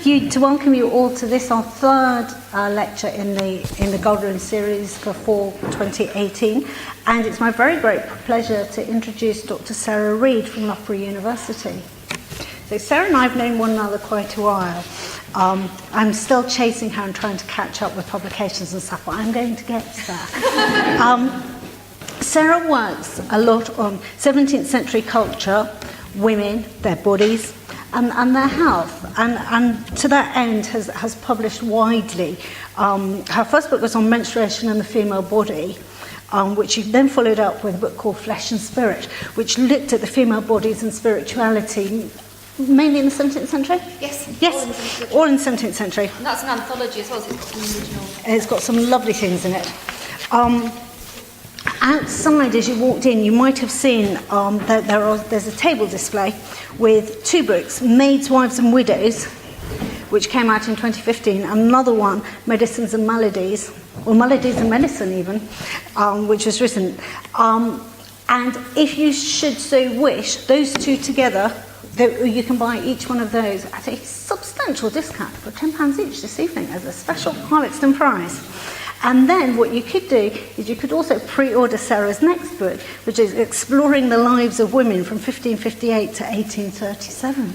to welcome you all to this, our third lecture in the Gold Room series for fall 2018. And it's my very great pleasure to introduce Dr. Sara Reid from Loughborough University. So Sara and I have known one another quite a while. I'm still chasing her and trying to catch up with publications and stuff, but I'm going to get to that. Sara works a lot on 17th century culture, women, their bodies, and their health, and to that end has published widely. Her first book was on menstruation and the female body, which she then followed up with a book called Flesh and Spirit, which looked at the female bodies and spirituality, mainly in the 17th century? Yes. All in the 17th century. And that's an anthology as well, so it's got some original. It's got some lovely things in it. Outside, as you walked in, you might have seen that there's a table display with two books, Maids, Wives and Widows, which came out in 2015, and another one, Medicines and Maladies, or Maladies and Medicine even, which was written. And if you should so wish, those two together, you can buy each one of those at a substantial discount for £10 each this evening as a special Harvexton prize. And then what you could do is you could also pre-order Sara's next book, which is Exploring the Lives of Women from 1558 to 1837.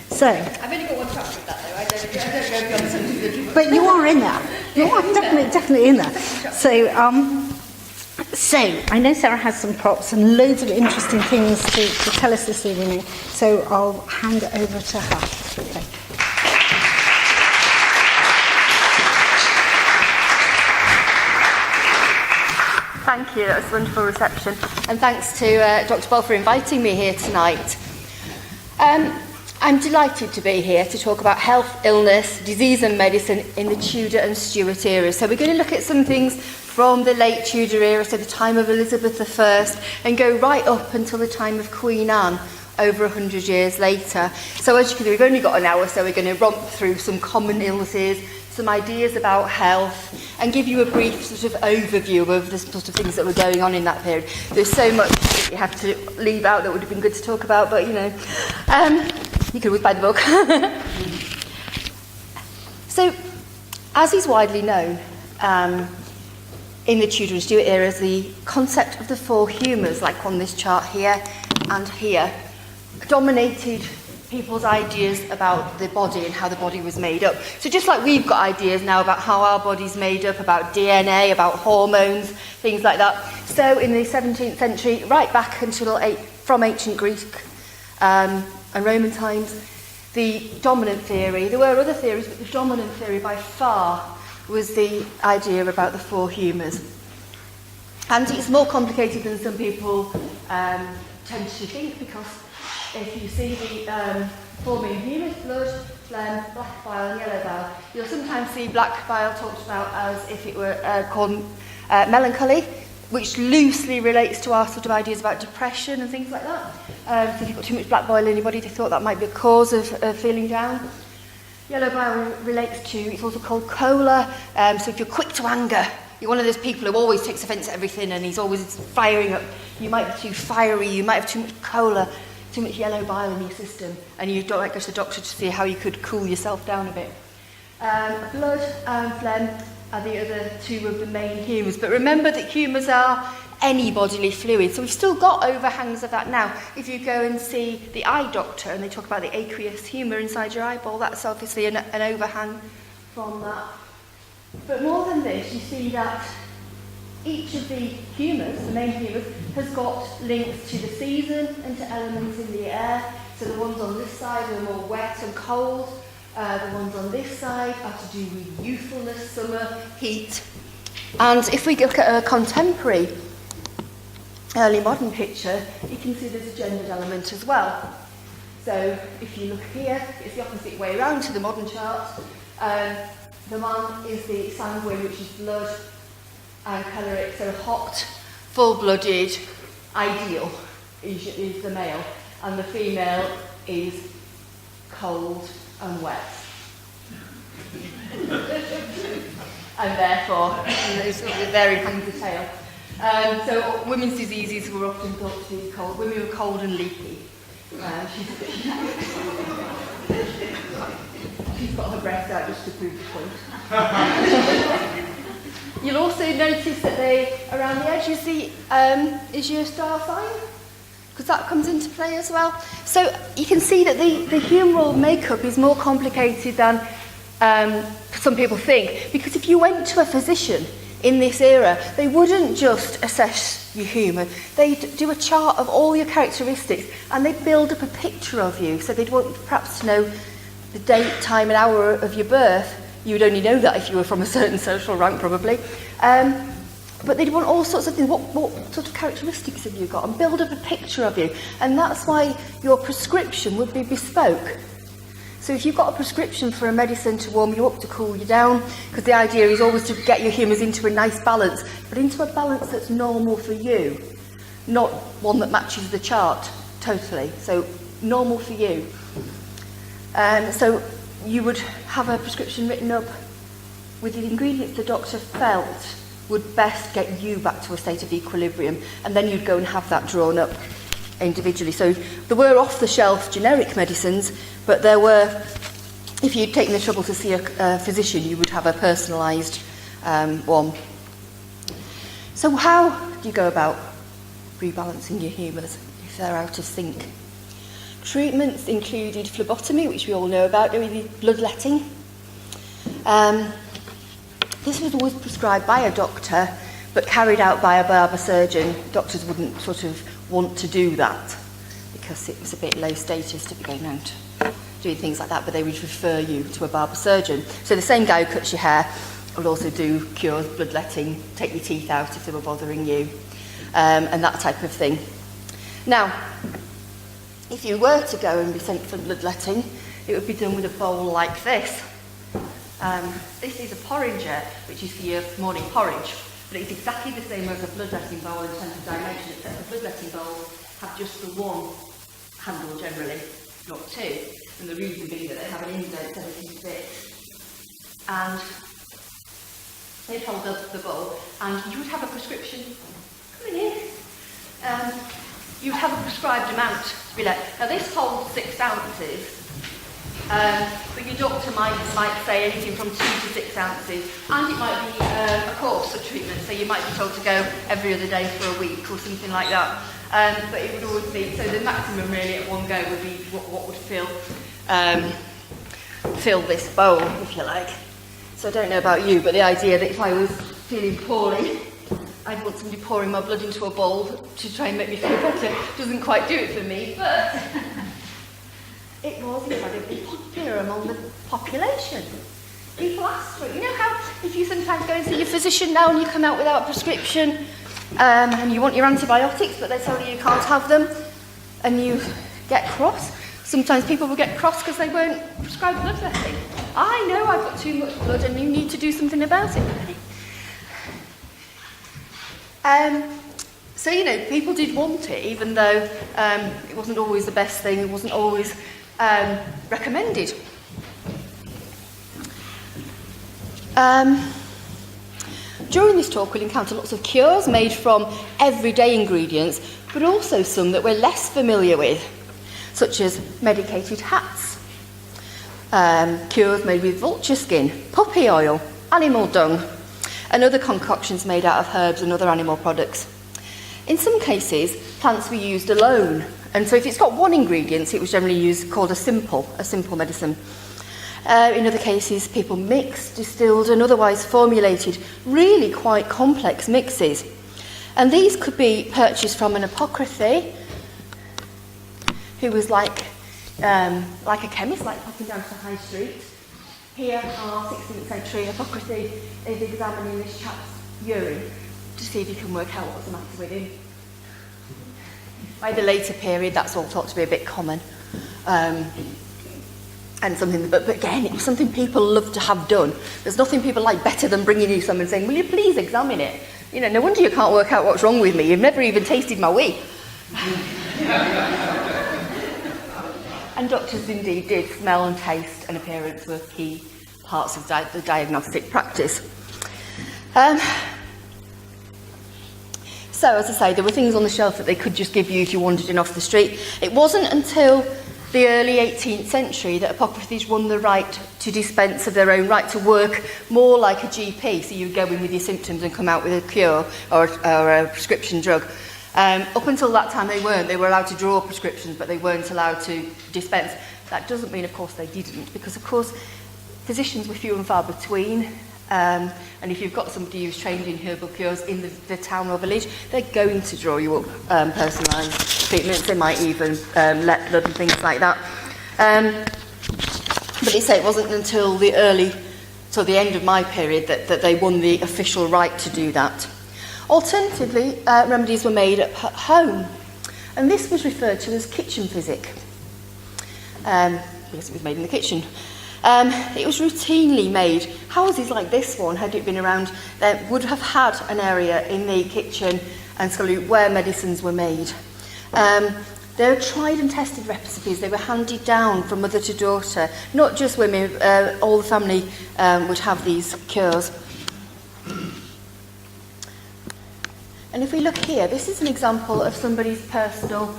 So, I've only got one chapter of that though, I don't go beyond something. But you are in there. You are definitely in there. So I know Sara has some props and loads of interesting things to tell us this evening. So I'll hand it over to her. Okay. Thank you, that was a wonderful reception. And thanks to Dr. Bell for inviting me here tonight. I'm delighted to be here to talk about health, illness, disease and medicine in the Tudor and Stuart eras. So we're going to look at some things from the late Tudor era, so the time of Elizabeth I, and go right up until the time of Queen Anne, over 100 years later. So as you can see, we've only got an hour, so we're going to romp through some common illnesses, some ideas about health, and give you a brief sort of overview of the sort of things that were going on in that period. There's so much that you have to leave out that would have been good to talk about, but you know, you could always buy the book. So, as is widely known, in the Tudor and Stuart eras, the concept of the four humours, like on this chart here and here, dominated people's ideas about the body and how the body was made up. So just like we've got ideas now about how our body's made up, about DNA, about hormones, things like that. So in the 17th century, right back until from ancient Greek and Roman times, the dominant theory, there were other theories, but the dominant theory by far was the idea about the four humours. And it's more complicated than some people tend to think, because if you see the four main humours, blood, phlegm, black bile and yellow bile, you'll sometimes see black bile talked about as if it were called melancholy, which loosely relates to our sort of ideas about depression and things like that. So if you've got too much black bile in your body, they thought that might be a cause of feeling down. Yellow bile relates to, it's also called choler, so if you're quick to anger, you're one of those people who always takes offence at everything and he's always firing up. You might be too fiery, you might have too much choler, too much yellow bile in your system, and you don't like go to the doctor to see how you could cool yourself down a bit. Blood and phlegm are the other two of the main humours, but remember that humours are any bodily fluid, so we've still got overhangs of that now. If you go and see the eye doctor and they talk about the aqueous humour inside your eyeball, that's obviously an overhang from that. But more than this, you see that each of the humours, the main humours, has got links to the season and to elements in the air. So the ones on this side are more wet and cold. The ones on this side are to do with youthfulness, summer, heat. And if we look at a contemporary early modern picture, you can see there's a gendered element as well. So if you look here, it's the opposite way around to the modern chart. The man is the sanguine, which is blood and choleric, so hot, full-blooded, ideal is the male, and the female is cold and wet. And therefore, very hangs the tail. So women's diseases were often thought to be cold. Women were cold and leaky. She's got her breast out just to prove the point. You'll also notice that they, around the edge, is your star sign, because that comes into play as well. So you can see that the humoral makeup is more complicated than some people think, because if you went to a physician in this era, they wouldn't just assess your humour. They'd do a chart of all your characteristics, and they'd build up a picture of you. So they'd want perhaps to know the date, time and hour of your birth. You would only know that if you were from a certain social rank, probably. But they'd want all sorts of things. What sort of characteristics have you got? And build up a picture of you. And that's why your prescription would be bespoke. So if you've got a prescription for a medicine to warm you up, to cool you down, because the idea is always to get your humours into a nice balance, but into a balance that's normal for you, not one that matches the chart totally. So normal for you. So you would have a prescription written up with the ingredients the doctor felt would best get you back to a state of equilibrium, and then you'd go and have that drawn up individually. So there were off-the-shelf generic medicines, but there were, if you'd taken the trouble to see a physician, you would have a personalised one. So how do you go about rebalancing your humours if they're out of sync? Treatments included phlebotomy, which we all know about, bloodletting. This was always prescribed by a doctor, but carried out by a barber surgeon. Doctors wouldn't sort of want to do that because it was a bit low status to be going around doing things like that, but they would refer you to a barber surgeon. So the same guy who cuts your hair would also do cures, bloodletting, take your teeth out if they were bothering you, and that type of thing. Now, if you were to go and be sent for bloodletting, it would be done with a bowl like this. This is a porringer, which is for your morning porridge, but it's exactly the same as a bloodletting bowl in terms of dimension, except the bloodletting bowls have just the one handle generally, not two. And the reason being that they have an indent so they can fit. And they'd hold up the bowl, and you would have a prescription coming in. You would have a prescribed amount to be like, now this holds 6 ounces. But your doctor might say anything from 2 to 6 ounces, and it might be a course of treatment, so you might be told to go every other day for a week or something like that. But it would always be, so the maximum really at one go would be what would fill this bowl, if you like. So I don't know about you, but the idea that if I was feeling poorly, I'd want somebody pouring my blood into a bowl to try and make me feel better doesn't quite do it for me, but it was incredibly popular among the population. People asked for it. You know how if you sometimes go and see your physician now and you come out without a prescription and you want your antibiotics but they tell you you can't have them and you get cross? Sometimes people will get cross because they weren't prescribed bloodletting. I know I've got too much blood and you need to do something about it. So, you know, people did want it, even though it wasn't always the best thing, it wasn't always recommended. During this talk, we'll encounter lots of cures made from everyday ingredients, but also some that we're less familiar with, such as medicated hats, cures made with vulture skin, puppy oil, animal dung, and other concoctions made out of herbs and other animal products. In some cases, plants were used alone, and so if it's got one ingredient, it was generally called a simple medicine. In other cases, people mixed, distilled, and otherwise formulated really quite complex mixes. And these could be purchased from an apothecary, who was like a chemist, like popping down to the high street. Here, our 16th century apothecary is examining this chap's urine to see if he can work out what's the matter with him. By the later period, that's all thought to be a bit common. And something, but again, it was something people loved to have done. There's nothing people like better than bringing you some and saying, will you please examine it? You know, no wonder you can't work out what's wrong with me. You've never even tasted my wee. And doctors indeed did. Smell and taste and appearance were key parts of the diagnostic practice. So, as I say, there were things on the shelf that they could just give you if you wandered in off the street. It wasn't until the early 18th century that apothecaries won the right to dispense of their own right, to work more like a GP. So you go in with your symptoms and come out with a cure or a prescription drug. Up until that time they weren't. They were allowed to draw prescriptions, but they weren't allowed to dispense. That doesn't mean, of course, they didn't, because, of course, physicians were few and far between. And if you've got somebody who's trained in herbal cures in the town or village, they're going to draw you up personalised treatments. They might even let blood and things like that. But they say it wasn't until the end of my period that they won the official right to do that. Alternatively, remedies were made at home, and this was referred to as kitchen physic. Because it was made in the kitchen. It was routinely made. Houses like this one, had it been around, would have had an area in the kitchen and scullery where medicines were made. They were tried and tested recipes. They were handed down from mother to daughter. Not just women, all the family would have these cures. And if we look here, this is an example of somebody's personal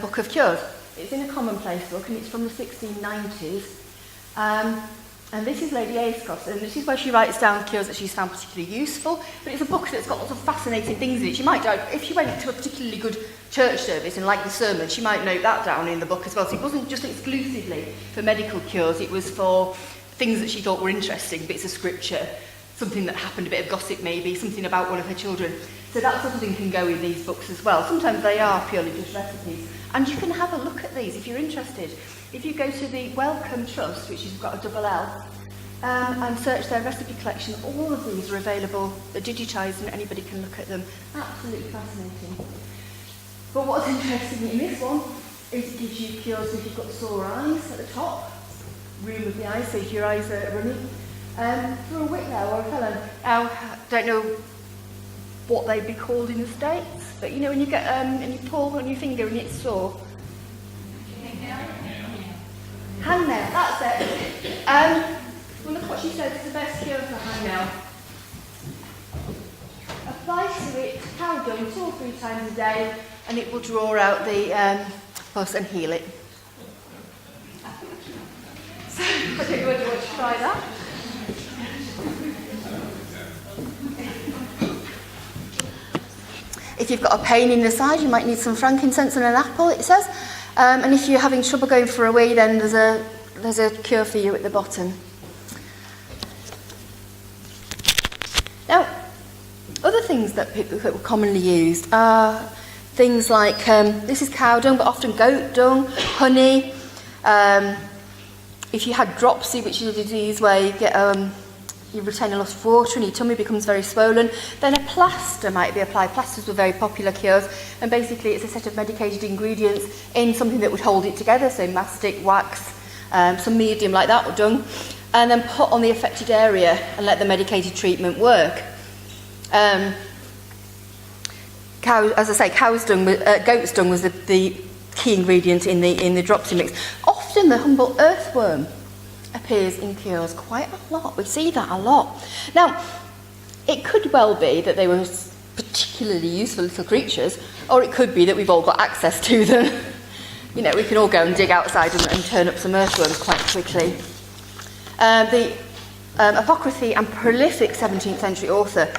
book of cures. It's in a commonplace book, and it's from the 1690s. And this is Lady Ayscott's, and this is where she writes down cures that she's found particularly useful. But it's a book that's got lots of fascinating things in it. She might, if she went to a particularly good church service and liked the sermon, she might note that down in the book as well. So it wasn't just exclusively for medical cures, it was for things that she thought were interesting, bits of scripture, something that happened, a bit of gossip maybe, something about one of her children. So that sort of thing can go in these books as well. Sometimes they are purely just recipes. And you can have a look at these if you're interested. If you go to the Wellcome Trust, which has got a double L, and search their recipe collection, all of these are available, they're digitised, and anybody can look at them. Absolutely fascinating. But what's interesting in this one is it gives you cures if you've got sore eyes at the top, room of the eyes, so if your eyes are running. For a whitlow or a felon, I don't know what they'd be called in the States, but you know when you get and you pull on your finger and it's sore. Hangnail, that's it. Well, look what she says is the best cure for hangnail. Apply to it cow dung 2 or 3 times a day, and it will draw out the pus and heal it. So, I don't know whether you want to try that. If you've got a pain in the side, you might need some frankincense and an apple, it says. And if you're having trouble going for a wee, then there's a cure for you at the bottom. Now, other things that were commonly used are things like, this is cow dung, but often goat dung, honey. If you had dropsy, which is a disease where you get you retain a lot of water and your tummy becomes very swollen, then a plaster might be applied. Plasters were very popular cures, and basically it's a set of medicated ingredients in something that would hold it together, so mastic, wax, some medium like that, or dung, and then put on the affected area and let the medicated treatment work. As I say, goat's dung was the key ingredient in the dropsy mix. Often the humble earthworm appears in cures quite a lot. We see that a lot. Now, it could well be that they were particularly useful little creatures, or it could be that we've all got access to them. You know, we can all go and dig outside and turn up some earthworms quite quickly. The apothecary and prolific 17th century author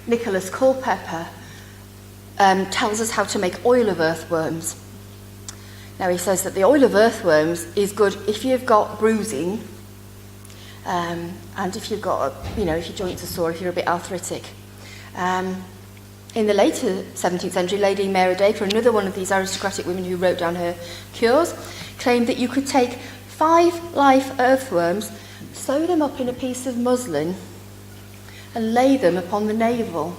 Nicholas Culpeper tells us how to make oil of earthworms. Now, he says that the oil of earthworms is good if you've got bruising, and if you've got, if your joints are sore, if you're a bit arthritic. In the later 17th century, Lady Mary Dacre, another one of these aristocratic women who wrote down her cures, claimed that you could take 5 live earthworms, sew them up in a piece of muslin, and lay them upon the navel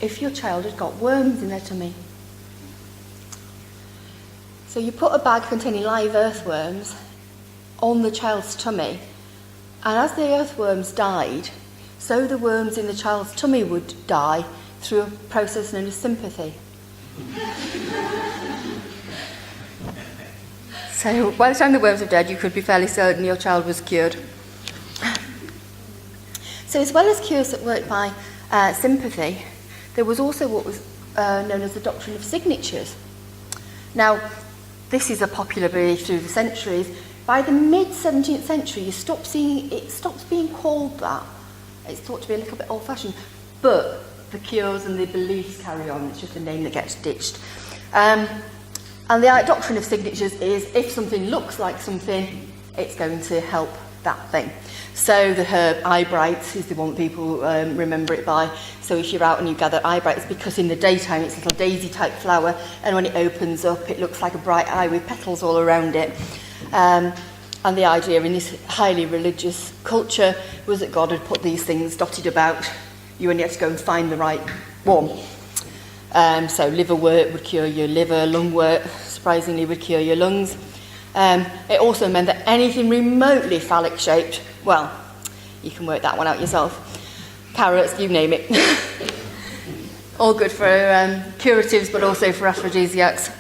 if your child had got worms in their tummy. So you put a bag containing live earthworms on the child's tummy, and as the earthworms died, so the worms in the child's tummy would die through a process known as sympathy. So by the time the worms were dead, you could be fairly certain your child was cured. So as well as cures that worked by sympathy, there was also what was known as the Doctrine of Signatures. Now, this is a popular belief through the centuries. By the mid-17th century, it stops being called that. It's thought to be a little bit old-fashioned, but the cures and the beliefs carry on. It's just a name that gets ditched. And the Doctrine of Signatures is, if something looks like something, it's going to help that thing. So the herb eyebright is the one that people remember it by. So if you're out and you gather eyebright, it's because in the daytime it's a little daisy-type flower, and when it opens up, it looks like a bright eye with petals all around it. And the idea in this highly religious culture was that God had put these things dotted about. You only had to go and find the right one. So liverwort would cure your liver, lungwort, surprisingly, would cure your lungs. It also meant that anything remotely phallic shaped, well, you can work that one out yourself. Carrots, you name it. All good for curatives, but also for aphrodisiacs.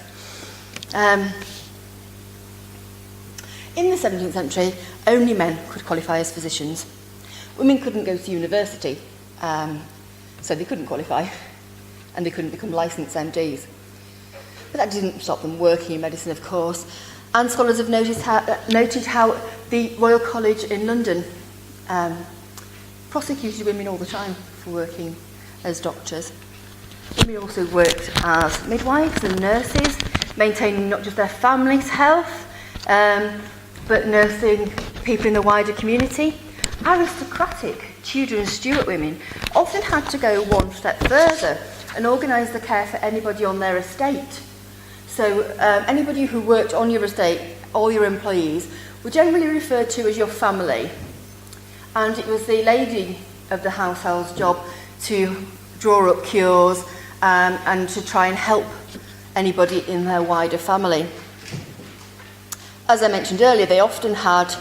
In the 17th century, only men could qualify as physicians. Women couldn't go to university, so they couldn't qualify, and they couldn't become licensed MDs. But that didn't stop them working in medicine, of course. And scholars have noted how the Royal College in London prosecuted women all the time for working as doctors. Women also worked as midwives and nurses, maintaining not just their family's health, but nursing people in the wider community. Aristocratic Tudor and Stuart women often had to go one step further and organise the care for anybody on their estate. So anybody who worked on your estate, all your employees, were generally referred to as your family. And it was the lady of the household's job to draw up cures and to try and help anybody in their wider family. As I mentioned earlier, they often had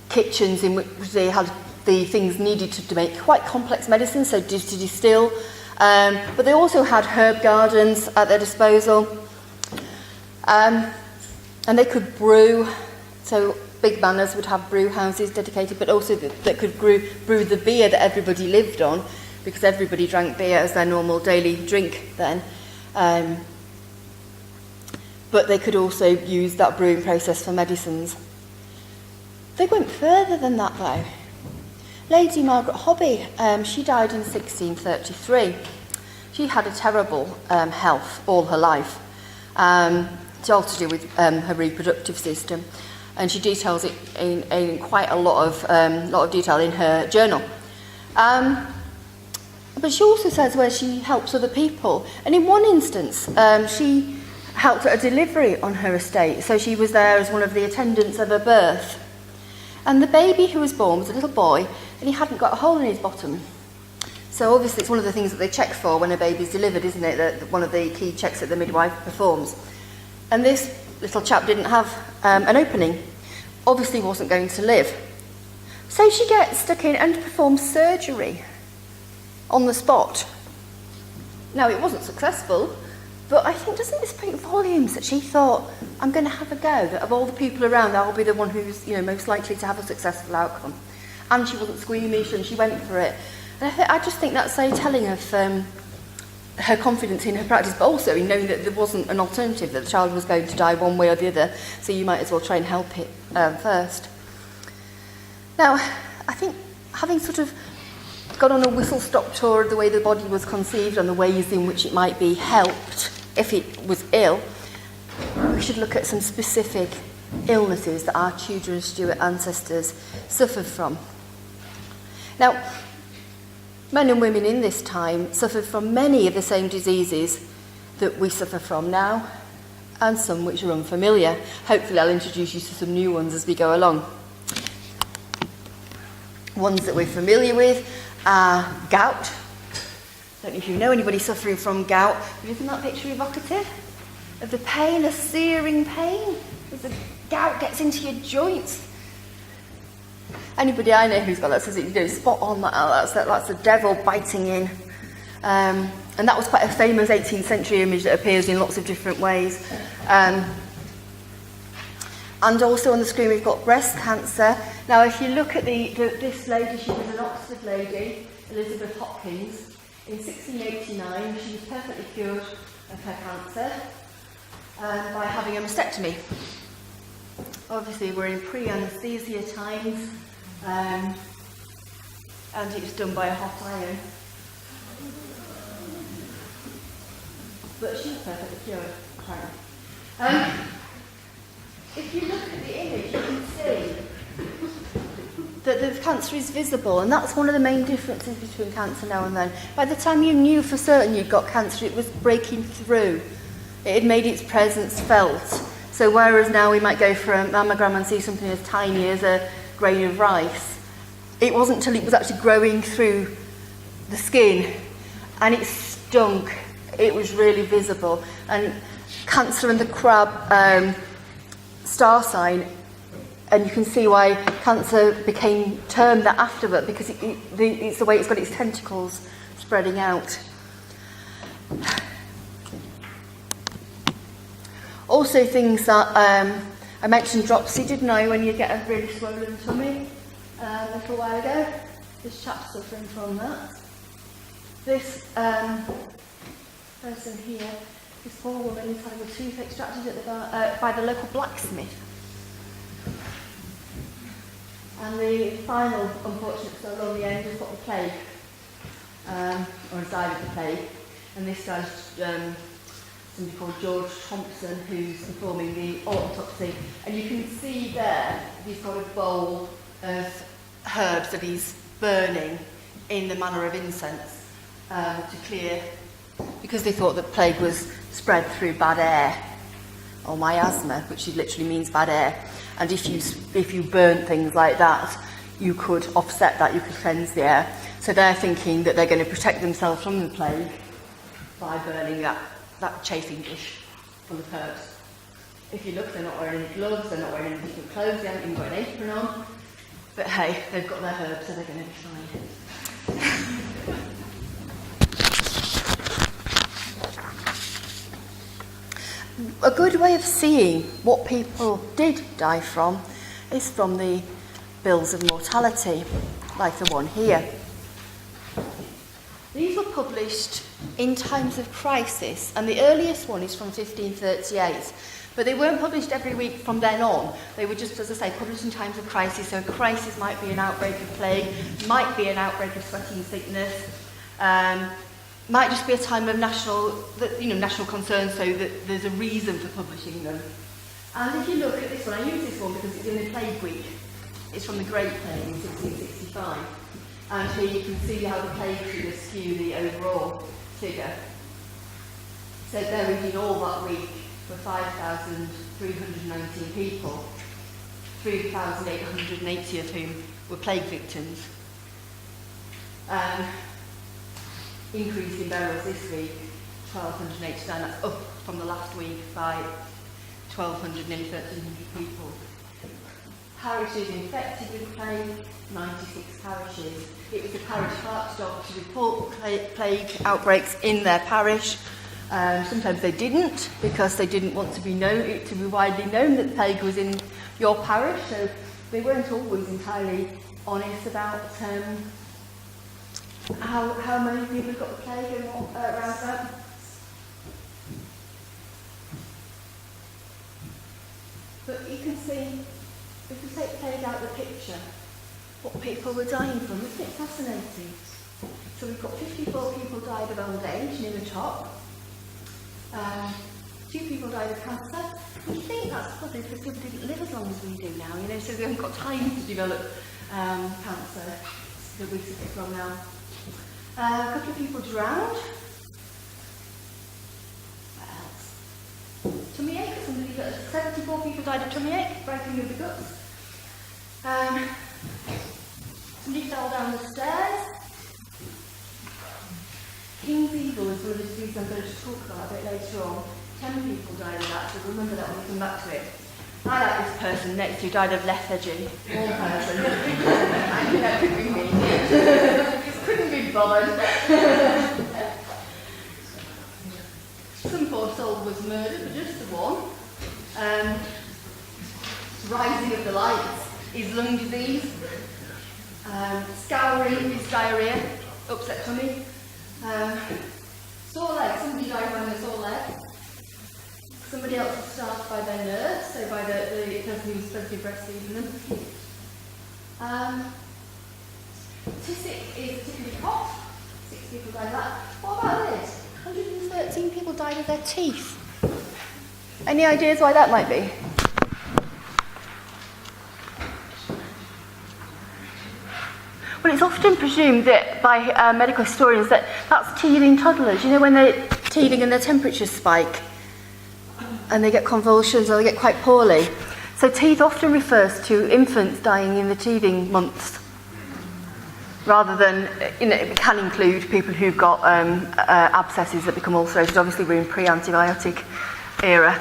kitchens in which they had the things needed to make quite complex medicines, so to distill. But they also had herb gardens at their disposal. And they could brew, so big manors would have brew houses dedicated, but also that could brew the beer that everybody lived on, because everybody drank beer as their normal daily drink then. But they could also use that brewing process for medicines. They went further than that though. Lady Margaret Hobby, she died in 1633. She had a terrible health all her life. It's all to do with her reproductive system, and she details it in quite a lot of detail in her journal. But she also says where she helps other people, and in one instance, she helped at a delivery on her estate. So she was there as one of the attendants of a birth, and the baby who was born was a little boy, and he hadn't got a hole in his bottom. So obviously, it's one of the things that they check for when a baby's delivered, isn't it? That one of the key checks that the midwife performs. And this little chap didn't have an opening, obviously wasn't going to live. So she gets stuck in and performs surgery on the spot. Now, it wasn't successful, but I think, doesn't it speak volumes that she thought, I'm going to have a go, that of all the people around, I'll be the one who's most likely to have a successful outcome. And she wasn't squeamish, and she went for it. And I just think that's so telling of her confidence in her practice, but also in knowing that there wasn't an alternative, that the child was going to die one way or the other, so you might as well try and help it first. Now, I think having sort of gone on a whistle-stop tour of the way the body was conceived and the ways in which it might be helped if it was ill, we should look at some specific illnesses that our Tudor and Stuart ancestors suffered from. Now, men and women in this time suffered from many of the same diseases that we suffer from now, and some which are unfamiliar. Hopefully I'll introduce you to some new ones as we go along. Ones that we're familiar with are gout. I don't know if you know anybody suffering from gout, but isn't that picture evocative of the pain, a searing pain, as the gout gets into your joints? Anybody I know who's got that says it, spot on that's the devil biting in. And that was quite a famous 18th century image that appears in lots of different ways. And also on the screen we've got breast cancer. Now if you look at this lady, she was an Oxford lady, Elizabeth Hopkins. In 1689 she was perfectly cured of her cancer. by having a mastectomy. Obviously, we're in pre-anaesthesia times, and it's done by a hot iron. But she's perfectly cured, apparently. If you look at the image, you can see that the cancer is visible, and that's one of the main differences between cancer now and then. By the time you knew for certain you'd got cancer, it was breaking through. It had made its presence felt. So whereas now we might go for a mammogram and see something as tiny as a grain of rice, it wasn't until it was actually growing through the skin, and it stunk. It was really visible. And cancer and the crab star sign, and you can see why cancer became termed that afterward, because it's the way it's got its tentacles spreading out. Also things that, I mentioned dropsy, didn't I, when you get a really swollen tummy a little while ago. This chap's suffering from that. This person here, this poor woman is having a tooth extracted by the local blacksmith. And the final unfortunate soul on the end has got the plague, or has died of the plague. And this guy's somebody called George Thompson, who's performing the autopsy. And you can see there, he's got a bowl of herbs that he's burning in the manner of incense to clear, because they thought that plague was spread through bad air, or miasma, which literally means bad air. And if you burn things like that, you could offset that, you could cleanse the air. So they're thinking that they're going to protect themselves from the plague by burning that chafing dish full of herbs. If you look, they're not wearing any gloves, they're not wearing any different clothes, they haven't even got an apron on. But hey, they've got their herbs, so they're going to be fine. A good way of seeing what people did die from is from the bills of mortality, like the one here. These were published in times of crisis, and the earliest one is from 1538. But they weren't published every week from then on. They were just, as I say, published in times of crisis. So a crisis might be an outbreak of plague, might be an outbreak of sweating sickness, might just be a time of national concern, so that there's a reason for publishing them. And if you look at this one, I use this one because it's in the Plague Week. It's from the Great Plague in 1665. And here you can see how the plague figures skew the overall figure. So there we did all that week for 5,319 people, 3,880 of whom were plague victims. Increase in burials this week, 1,289, that's up from the last week by 1,200, nearly 1,300 people. Parishes infected with plague, 96 parishes. It was the parish clerk's job to report plague outbreaks in their parish. Sometimes they didn't, because they didn't want to be widely known that plague was in your parish, so they weren't always entirely honest about how many people got the plague and what around that. But you can see, if we take plague out of the picture, what people were dying from. Isn't it fascinating? So we've got 54 people died of old age near the top. 2 people died of cancer. We think that's probably because people didn't live as long as we do now, so they haven't got time to develop cancer that we suffer from now. A couple of people drowned. What else? Tummy ache. 74 people died of tummy ache, breaking of the guts. Somebody fell down the stairs. King's Eagle is one of the diseases I'm going to talk about a bit later on. 10 people died of that, so remember that when we come back to it. I like this person next to died of lethargy. One person. That could be me. Couldn't be bothered. Some poor soul was murdered, but just the one. Rising of the lights is lung disease. Scouring is diarrhea, upset tummy. Sore leg, somebody died from a sore leg. Somebody else will start by their nurse, so by the person who's supposed to be breastfeeding them. Physic is particularly hot. 6 people died of that. What about this? 113 people died of their teeth. Any ideas why that might be? Well, it's often presumed that by medical historians that that's teething toddlers. You know, when they're teething and their temperatures spike and they get convulsions or they get quite poorly. So teeth often refers to infants dying in the teething months, rather than, it can include people who've got abscesses that become ulcerated. Obviously, we're in pre-antibiotic era.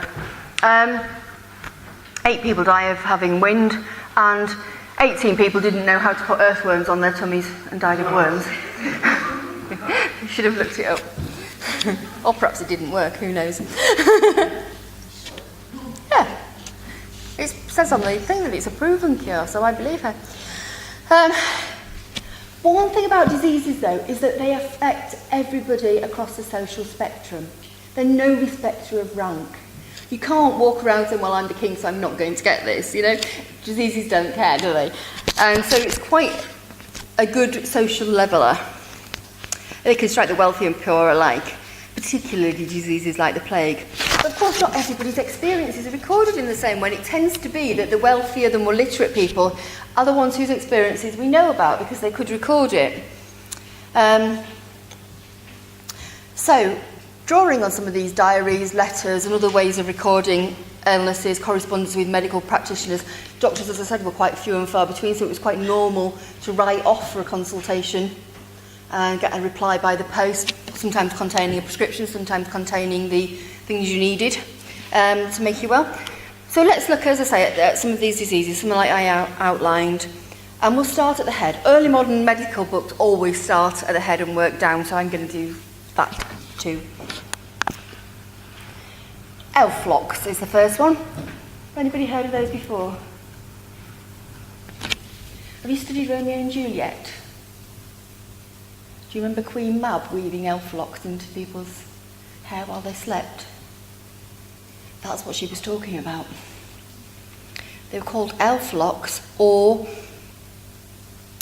8 people die of having wind, and 18 people didn't know how to put earthworms on their tummies and died of worms. You should have looked it up. Or perhaps it didn't work, who knows. Yeah. It says on the thing that it's a proven cure, so I believe her. One thing about diseases, though, is that they affect everybody across the social spectrum. They're no respecter of rank. You can't walk around saying, well, I'm the king, so I'm not going to get this, Diseases don't care, do they? And so it's quite a good social leveller. They can strike the wealthy and poor alike, particularly diseases like the plague. But of course, not everybody's experiences are recorded in the same way. It tends to be that the wealthier, the more literate people are the ones whose experiences we know about because they could record it. So, drawing on some of these diaries, letters, and other ways of recording illnesses, correspondence with medical practitioners, doctors, as I said, were quite few and far between, so it was quite normal to write off for a consultation and get a reply by the post, sometimes containing a prescription, sometimes containing the things you needed to make you well. So let's look, as I say, at some of these diseases, something like I outlined, and we'll start at the head. Early modern medical books always start at the head and work down, so I'm going to do that too. Elf locks is the first one. Anybody heard of those before? Have you studied Romeo and Juliet? Do you remember Queen Mab weaving elf locks into people's hair while they slept? That's what she was talking about. They were called elf locks, or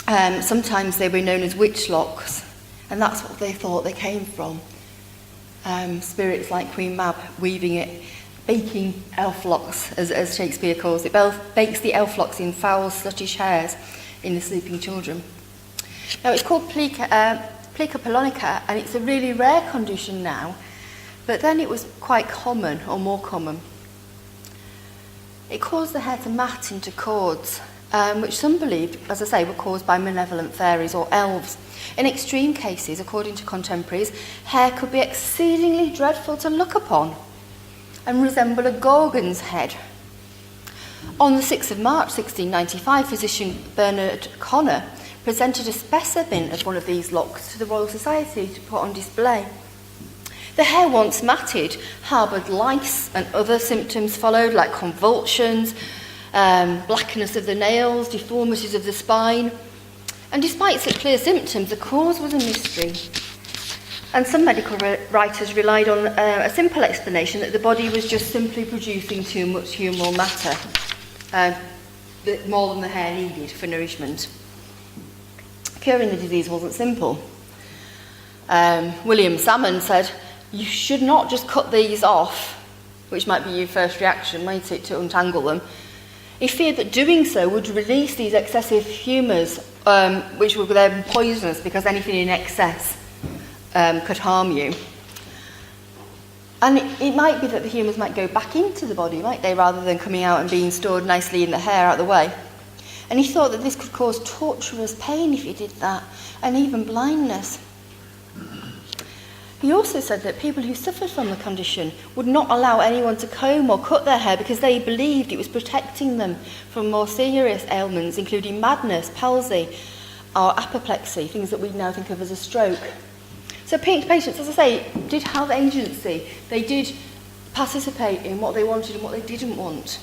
sometimes they were known as witch locks, and that's what they thought they came from. Spirits like Queen Mab weaving it, baking elf locks, as Shakespeare calls it. Bakes the elf locks in foul, sluttish hairs in the sleeping children. Now, it's called plica polonica, and it's a really rare condition now, but then it was quite common, or more common. It caused the hair to mat into cords, which some believed, as I say, were caused by malevolent fairies or elves. In extreme cases, according to contemporaries, hair could be exceedingly dreadful to look upon and resemble a gorgon's head. On the 6th of March 1695, physician Bernard Connor presented a specimen of one of these locks to the Royal Society to put on display. The hair, once matted, harboured lice, and other symptoms followed, like convulsions, blackness of the nails, deformities of the spine. And despite such clear symptoms, the cause was a mystery. And some medical writers relied on a simple explanation that the body was just simply producing too much humoral matter, more than the hair needed for nourishment. Curing the disease wasn't simple. William Salmon said, you should not just cut these off, which might be your first reaction, might it, to untangle them. He feared that doing so would release these excessive humours, which were then poisonous because anything in excess could harm you. And it might be that the humours might go back into the body, might they, rather than coming out and being stored nicely in the hair out of the way. And he thought that this could cause torturous pain if you did that, and even blindness. He also said that people who suffered from the condition would not allow anyone to comb or cut their hair because they believed it was protecting them from more serious ailments, including madness, palsy, or apoplexy, things that we now think of as a stroke. So patients, as I say, did have agency. They did participate in what they wanted and what they didn't want.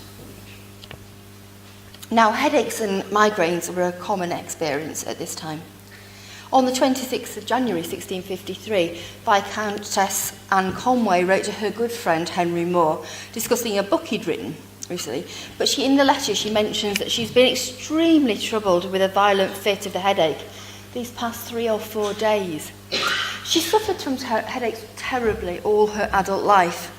Now, headaches and migraines were a common experience at this time. On the 26th of January 1653, Viscountess Anne Conway wrote to her good friend Henry Moore discussing a book he'd written recently. But in the letter she mentions that she's been extremely troubled with a violent fit of the headache these past 3 or 4 days. She suffered from headaches terribly all her adult life.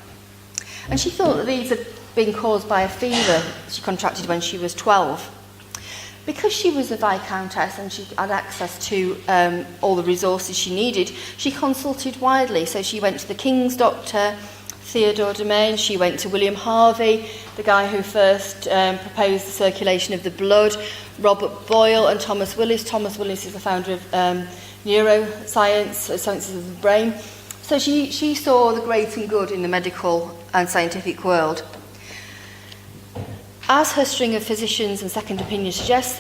And she thought that these had been caused by a fever she contracted when she was 12. Because she was a Viscountess and she had access to all the resources she needed, she consulted widely. So she went to the King's doctor, Theodore Domain. She went to William Harvey, the guy who first proposed the circulation of the blood, Robert Boyle and Thomas Willis. Thomas Willis is the founder of neuroscience, sciences of the brain. So she saw the great and good in the medical and scientific world. As her string of physicians and second opinions suggests,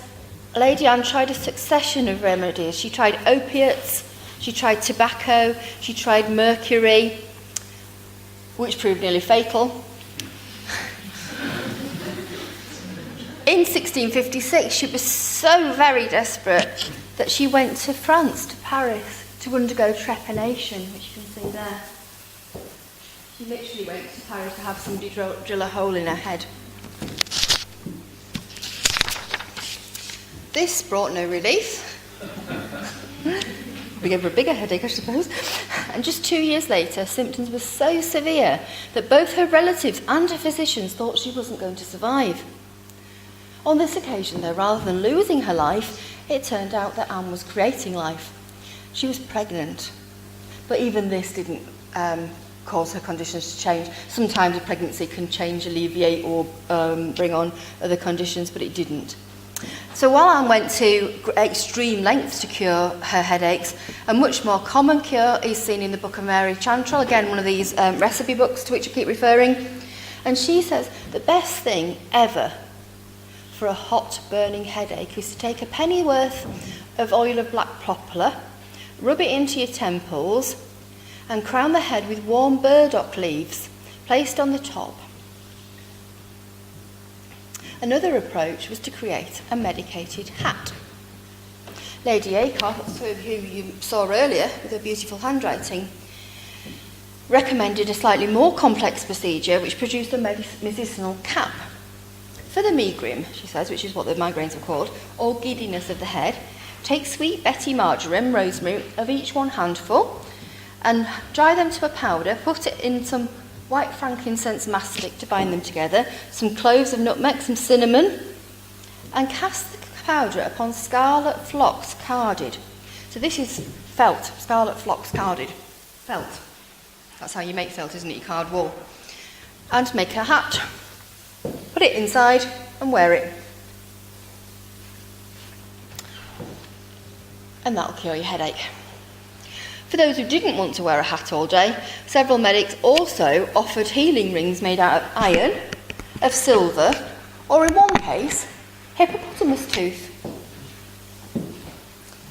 Lady Anne tried a succession of remedies. She tried opiates, she tried tobacco, she tried mercury, which proved nearly fatal. In 1656, she was so very desperate that she went to France, to Paris, to undergo trepanation, which you can see there. She literally went to Paris to have somebody drill a hole in her head. This brought no relief. We gave her a bigger headache, I suppose. And just 2 years later, symptoms were so severe that both her relatives and her physicians thought she wasn't going to survive. On this occasion, though, rather than losing her life, it turned out that Anne was creating life. She was pregnant. But even this didn't cause her conditions to change. Sometimes a pregnancy can change, alleviate, or bring on other conditions, but it didn't. So while Anne went to extreme lengths to cure her headaches, a much more common cure is seen in the Book of Mary Chantrell, again one of these recipe books to which I keep referring. And she says the best thing ever for a hot burning headache is to take a pennyworth of oil of black poplar, rub it into your temples and crown the head with warm burdock leaves placed on the top. Another approach was to create a medicated hat. Lady Acott, who you saw earlier with her beautiful handwriting, recommended a slightly more complex procedure which produced a medicinal cap. For the megrim, she says, which is what the migraines are called, or giddiness of the head, take sweet Betty marjoram, rosemary, of each 1 handful, and dry them to a powder, put it in some white frankincense mastic to bind them together, some cloves of nutmeg, some cinnamon, and cast the powder upon scarlet phlox carded. So this is felt, scarlet phlox carded. Felt. That's how you make felt, isn't it? You card wool. And make a hat. Put it inside and wear it. And that'll cure your headache. For those who didn't want to wear a hat all day, several medics also offered healing rings made out of iron, of silver, or in one case, hippopotamus tooth.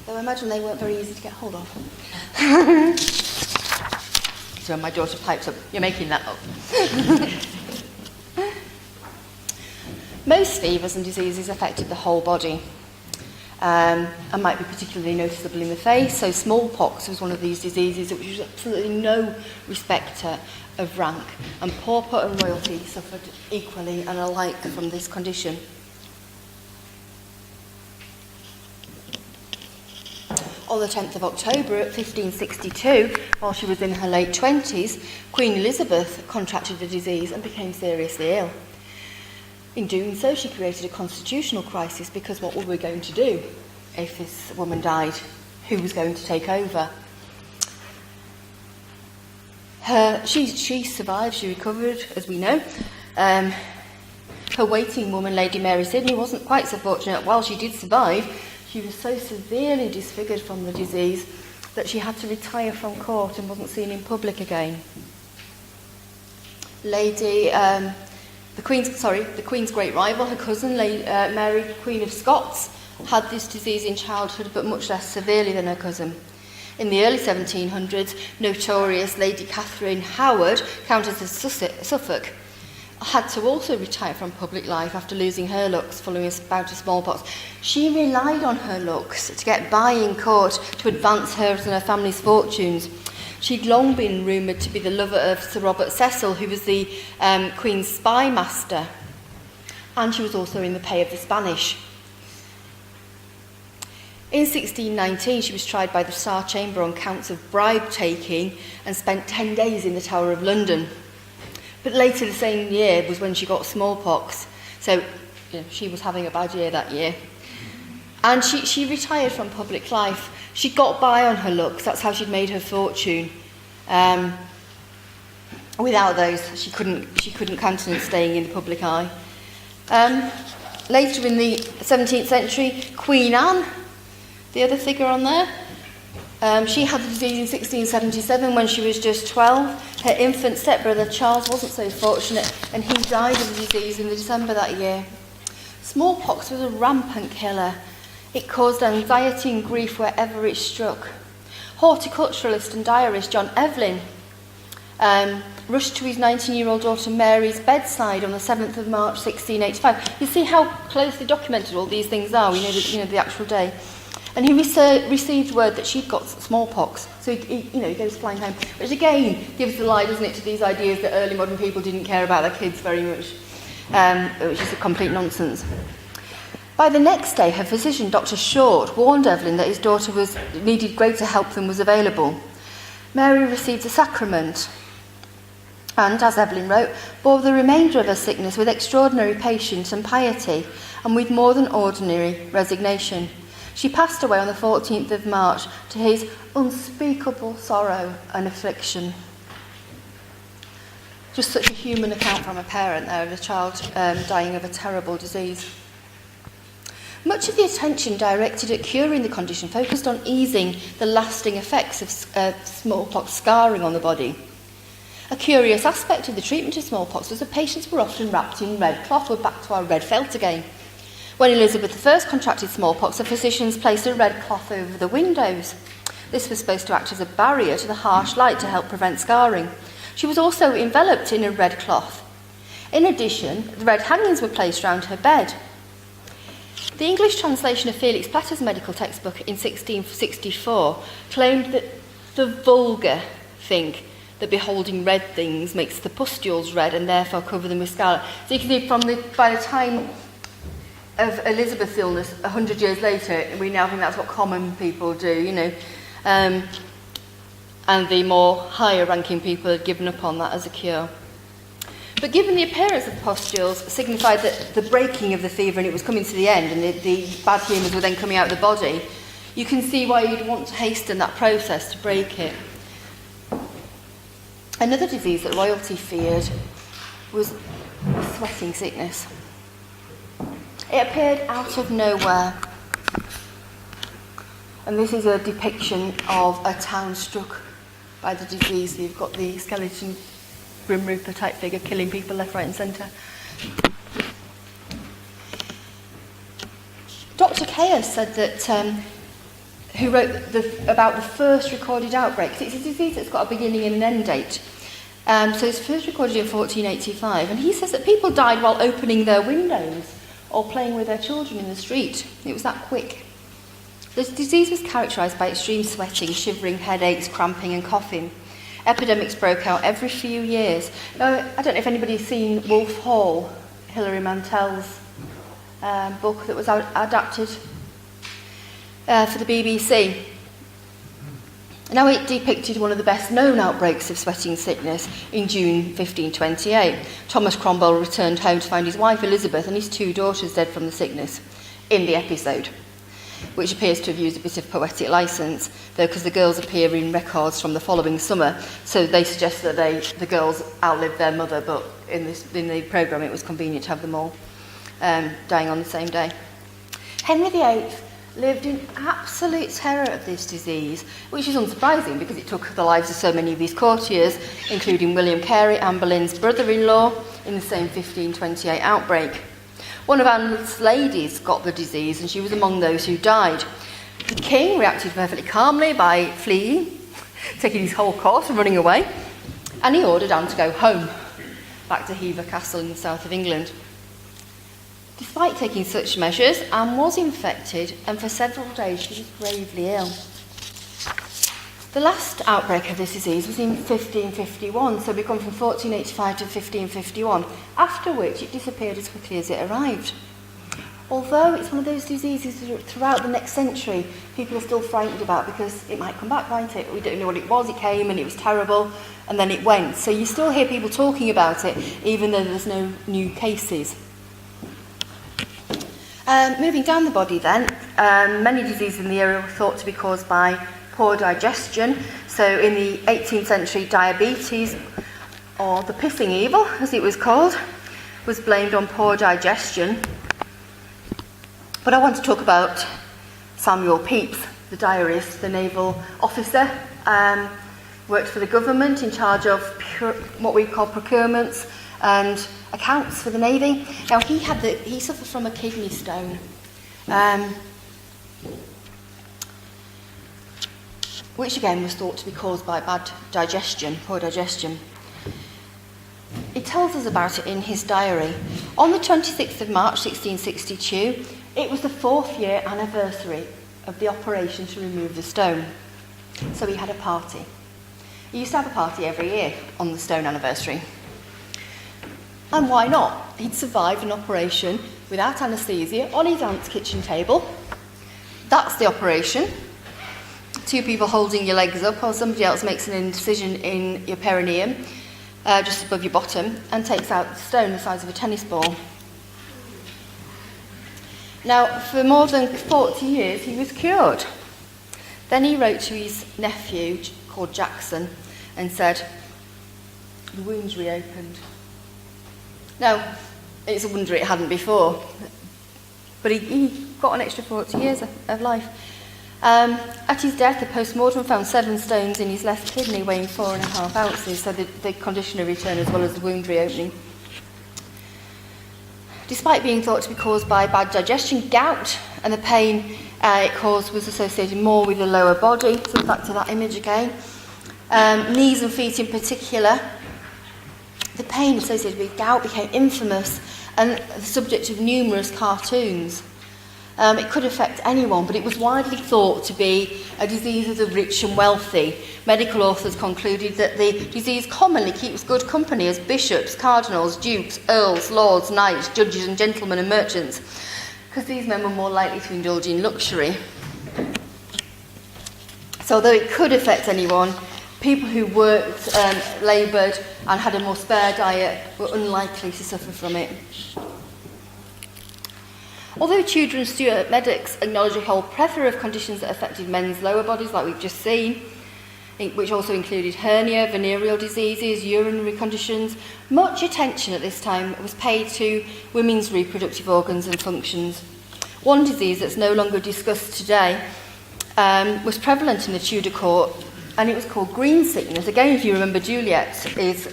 Though I imagine they weren't very easy to get hold of. So my daughter pipes up, "You're making that up." Most fevers and diseases affected the whole body. And might be particularly noticeable in the face. So smallpox was one of these diseases which was absolutely no respecter of rank, and pauper and royalty suffered equally and alike from this condition. On the 10th of October 1562, while she was in her late 20s, Queen Elizabeth contracted the disease and became seriously ill. In doing so, she created a constitutional crisis, because what were we going to do if this woman died? Who was going to take over? She survived, she recovered, as we know. Her waiting woman, Lady Mary Sidney, wasn't quite so fortunate. While she did survive, she was so severely disfigured from the disease that she had to retire from court and wasn't seen in public again. The Queen's great rival, her cousin, Mary, Queen of Scots, had this disease in childhood, but much less severely than her cousin. In the early 1700s, notorious Lady Catherine Howard, Countess of Suffolk, had to also retire from public life after losing her looks following a bout of smallpox. She relied on her looks to get by in court to advance hers and her family's fortunes. She'd long been rumoured to be the lover of Sir Robert Cecil, who was the Queen's spy master, and she was also in the pay of the Spanish. In 1619, she was tried by the Star Chamber on counts of bribe-taking and spent 10 days in the Tower of London. But later the same year was when she got smallpox. So, she was having a bad year that year. And she retired from public life. She got by on her looks. That's how she'd made her fortune. Without those, she couldn't countenance staying in the public eye. Later in the 17th century, Queen Anne, the other figure on there, she had the disease in 1677 when she was just 12. Her infant stepbrother Charles wasn't so fortunate, and he died of the disease in December that year. Smallpox was a rampant killer. It caused anxiety and grief wherever it struck. Horticulturalist and diarist John Evelyn rushed to his 19-year-old daughter Mary's bedside on the 7th of March 1685. You see how closely documented all these things are. We know the actual day. And he received word that she'd got smallpox. So he goes flying home. Which again gives the lie, doesn't it, to these ideas that early modern people didn't care about their kids very much, which is a complete nonsense. By the next day, her physician, Dr. Short, warned Evelyn that his daughter needed greater help than was available. Mary received the sacrament and, as Evelyn wrote, bore the remainder of her sickness with extraordinary patience and piety, and with more than ordinary resignation. She passed away on the 14th of March to his unspeakable sorrow and affliction. Just such a human account from a parent there of a child dying of a terrible disease. Much of the attention directed at curing the condition focused on easing the lasting effects of smallpox scarring on the body. A curious aspect of the treatment of smallpox was that patients were often wrapped in red cloth. We're back to our red felt again. When Elizabeth I contracted smallpox, the physicians placed a red cloth over the windows. This was supposed to act as a barrier to the harsh light to help prevent scarring. She was also enveloped in a red cloth. In addition, the red hangings were placed round her bed. The English translation of Felix Platter's medical textbook in 1664 claimed that the vulgar think that beholding red things makes the pustules red and therefore cover them with scarlet. So you can see by the time of Elizabeth's illness 100 years later, we now think that's what common people do, and the more higher ranking people had given up on that as a cure. But given the appearance of pustules signified that the breaking of the fever and it was coming to the end and the bad humours were then coming out of the body, you can see why you'd want to hasten that process to break it. Another disease that royalty feared was sweating sickness. It appeared out of nowhere. And this is a depiction of a town struck by the disease. So you've got the skeleton Grim Reaper type figure killing people left, right and centre. Dr. Chaos said that, who wrote about the first recorded outbreak, it's a disease that's got a beginning and an end date. So it's first recorded in 1485, and he says that people died while opening their windows or playing with their children in the street. It was that quick. The disease was characterised by extreme sweating, shivering, headaches, cramping and coughing. Epidemics broke out every few years. Now, I don't know if anybody's seen Wolf Hall, Hilary Mantel's book that was adapted for the BBC. Now, it depicted one of the best known outbreaks of sweating sickness in June 1528. Thomas Cromwell returned home to find his wife Elizabeth and his 2 daughters dead from the sickness in the episode, which appears to have used a bit of poetic licence, though, because the girls appear in records from the following summer, so they suggest that the girls outlived their mother, but in the programme it was convenient to have them all dying on the same day. Henry VIII lived in absolute terror of this disease, which is unsurprising because it took the lives of so many of his courtiers, including William Carey, Anne Boleyn's brother-in-law, in the same 1528 outbreak. One of Anne's ladies got the disease and she was among those who died. The king reacted perfectly calmly by fleeing, taking his whole course and running away, and he ordered Anne to go home. back to Hever Castle in the south of England. Despite taking such measures, Anne was infected, and for several days she was gravely ill. The last outbreak of this disease was in 1551, so we've gone from 1485 to 1551, after which it disappeared as quickly as it arrived. Although it's one of those diseases that throughout the next century people are still frightened about because it might come back, might it? We don't know what it was, it came and it was terrible, and then it went. So you still hear people talking about it, even though there's no new cases. Moving down the body then, many diseases in the area were thought to be caused by poor digestion. So in the 18th century, diabetes, or the pissing evil as it was called, was blamed on poor digestion. But I want to talk about Samuel Pepys, the diarist, the naval officer, worked for the government in charge of what we call procurements and accounts for the Navy. Now he suffered from a kidney stone, which again was thought to be caused by bad digestion, poor digestion. He tells us about it in his diary. On the 26th of March 1662, it was the 4th year anniversary of the operation to remove the stone. So he had a party. He used to have a party every year on the stone anniversary. And why not? He'd survived an operation without anaesthesia on his aunt's kitchen table. That's the operation. 2 people holding your legs up, or somebody else makes an incision in your perineum, just above your bottom, and takes out the stone the size of a tennis ball. Now, for more than 40 years, he was cured. Then he wrote to his nephew, called Jackson, and said, the wound's reopened. Now, it's a wonder it hadn't before, but he got an extra 40 years of life. At his death, the post-mortem found 7 stones in his left kidney weighing 4.5 ounces, so the condition of return as well as the wound reopening. Despite being thought to be caused by bad digestion, gout and the pain it caused was associated more with the lower body, so back to that image again. Knees and feet in particular. The pain associated with gout became infamous and the subject of numerous cartoons. It could affect anyone, but it was widely thought to be a disease of the rich and wealthy. Medical authors concluded that the disease commonly keeps good company as bishops, cardinals, dukes, earls, lords, knights, judges and gentlemen and merchants, because these men were more likely to indulge in luxury. So although it could affect anyone, people who worked, laboured and had a more spare diet were unlikely to suffer from it. Although Tudor and Stuart medics acknowledge a whole plethora of conditions that affected men's lower bodies, like we've just seen, which also included hernia, venereal diseases, urinary conditions, much attention at this time was paid to women's reproductive organs and functions. One disease that's no longer discussed today was prevalent in the Tudor court, and it was called green sickness. Again, if you remember, Juliet is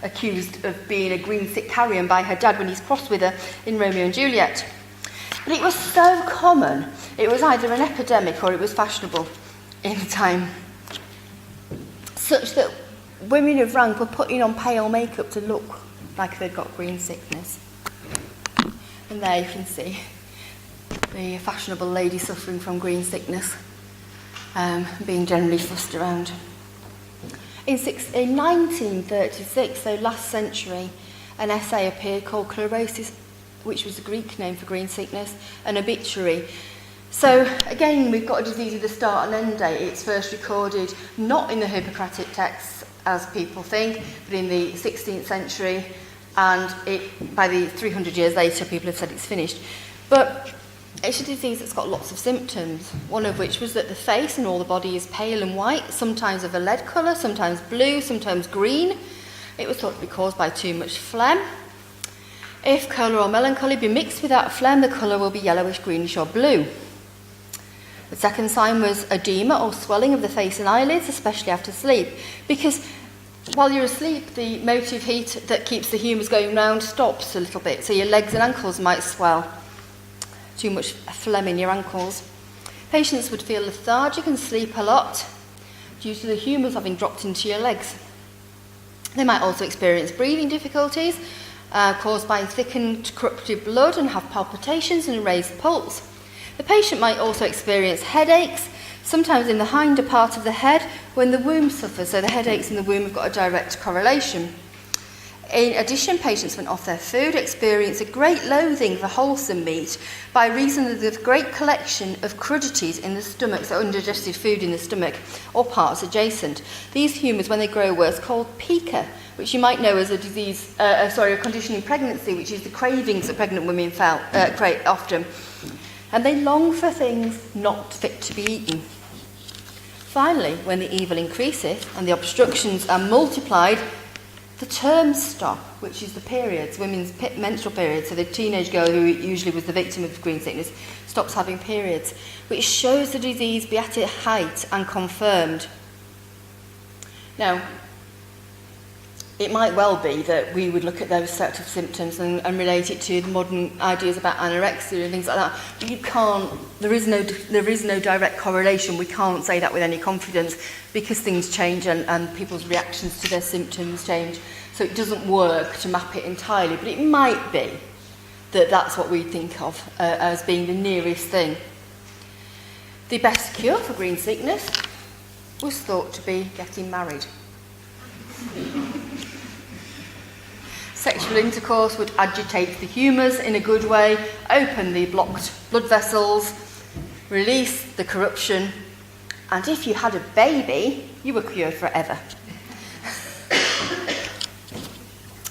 accused of being a green sick carrion by her dad when he's crossed with her in Romeo and Juliet. But it was so common, it was either an epidemic or it was fashionable in the time, such that women of rank were putting on pale makeup to look like they'd got green sickness. And there you can see the fashionable lady suffering from green sickness, being generally fussed around. In 1936, so last century, an essay appeared called Chlorosis, which was the Greek name for green sickness, an obituary. So again, we've got a disease with a start and end date. It's first recorded not in the Hippocratic texts, as people think, but in the 16th century, and by the 300 years later, people have said it's finished. But it's a disease that's got lots of symptoms, one of which was that the face and all the body is pale and white, sometimes of a lead colour, sometimes blue, sometimes green. It was thought to be caused by too much phlegm. If choler or melancholy be mixed with that phlegm, the colour will be yellowish, greenish or blue. The second sign was edema or swelling of the face and eyelids, especially after sleep, because while you're asleep, the motive heat that keeps the humours going round stops a little bit, so your legs and ankles might swell. Too much phlegm in your ankles. Patients would feel lethargic and sleep a lot due to the humours having dropped into your legs. They might also experience breathing difficulties caused by thickened, corrupted blood and have palpitations and a raised pulse. The patient might also experience headaches, sometimes in the hinder part of the head when the womb suffers, so the headaches in the womb have got a direct correlation. In addition, patients, when off their food, experience a great loathing for wholesome meat by reason of the great collection of crudities in the stomach, so undigested food in the stomach or parts adjacent. These humours, when they grow worse, called pica, which you might know as a a condition in pregnancy, which is the cravings that pregnant women crave often. And they long for things not fit to be eaten. Finally, when the evil increaseth and the obstructions are multiplied, the terms stop, which is the periods, women's menstrual periods. So the teenage girl who usually was the victim of green sickness stops having periods, which shows the disease be at its height and confirmed. Now, it might well be that we would look at those set of symptoms and relate it to the modern ideas about anorexia and things like that. But you can't, there is no direct correlation. We can't say that with any confidence because things change and people's reactions to their symptoms change. So it doesn't work to map it entirely, but it might be that that's what we think of as being the nearest thing. The best cure for green sickness was thought to be getting married. Sexual intercourse would agitate the humours in a good way, open the blocked blood vessels, release the corruption, and if you had a baby, you were cured forever.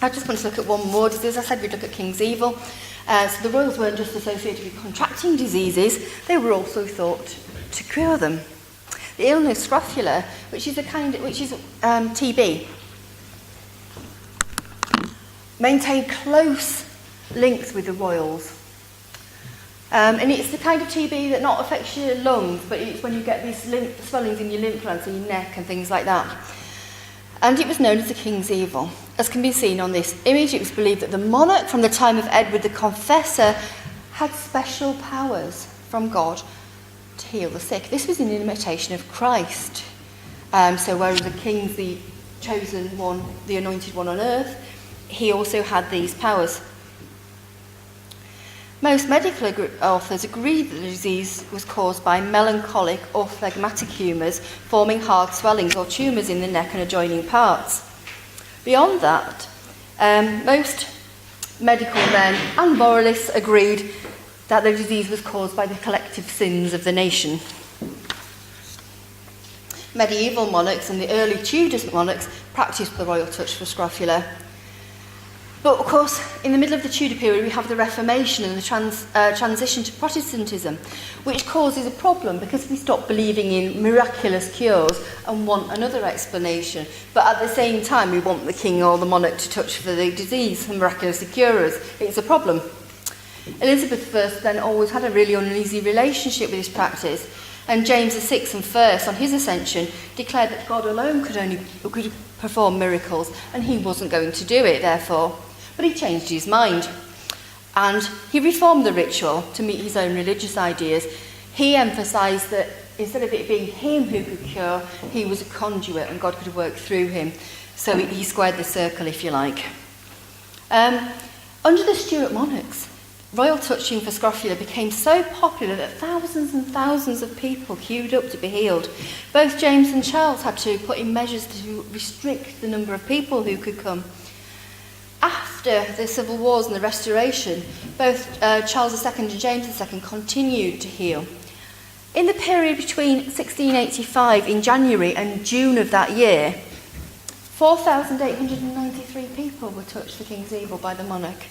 I just want to look at one more disease. I said we'd look at King's Evil. So the royals weren't just associated with contracting diseases, they were also thought to cure them. The illness scrofula, which is TB, maintained close links with the royals. And it's the kind of TB that not affects your lungs, but it's when you get these swellings in your lymph glands in your neck and things like that. And it was known as the King's Evil. As can be seen on this image, it was believed that the monarch from the time of Edward the Confessor had special powers from God to heal the sick. This was in imitation of Christ. So whereas the king's the chosen one, the anointed one on earth, he also had these powers. Most medical authors agree that the disease was caused by melancholic or phlegmatic humours forming hard swellings or tumours in the neck and adjoining parts. Beyond that, most medical men and moralists agreed that the disease was caused by the collective sins of the nation. Medieval monarchs and the early Tudor monarchs practised the royal touch for scrofula. But of course, in the middle of the Tudor period, we have the Reformation and the transition to Protestantism, which causes a problem because we stop believing in miraculous cures and want another explanation. But at the same time, we want the king or the monarch to touch for the disease and miraculously cure us. It's a problem. Elizabeth I then always had a really uneasy relationship with this practice, and James VI and first, on his ascension, declared that God alone could perform miracles, and he wasn't going to do it, therefore. But he changed his mind, and he reformed the ritual to meet his own religious ideas. He emphasised that instead of it being him who could cure, he was a conduit, and God could work through him. So he squared the circle, if you like. Under the Stuart monarchs, royal touching for scrofula became so popular that thousands and thousands of people queued up to be healed. Both James and Charles had to put in measures to restrict the number of people who could come. After the civil wars and the Restoration, both Charles II and James II continued to heal. In the period between 1685 in January and June of that year, 4,893 people were touched for King's Evil by the monarch.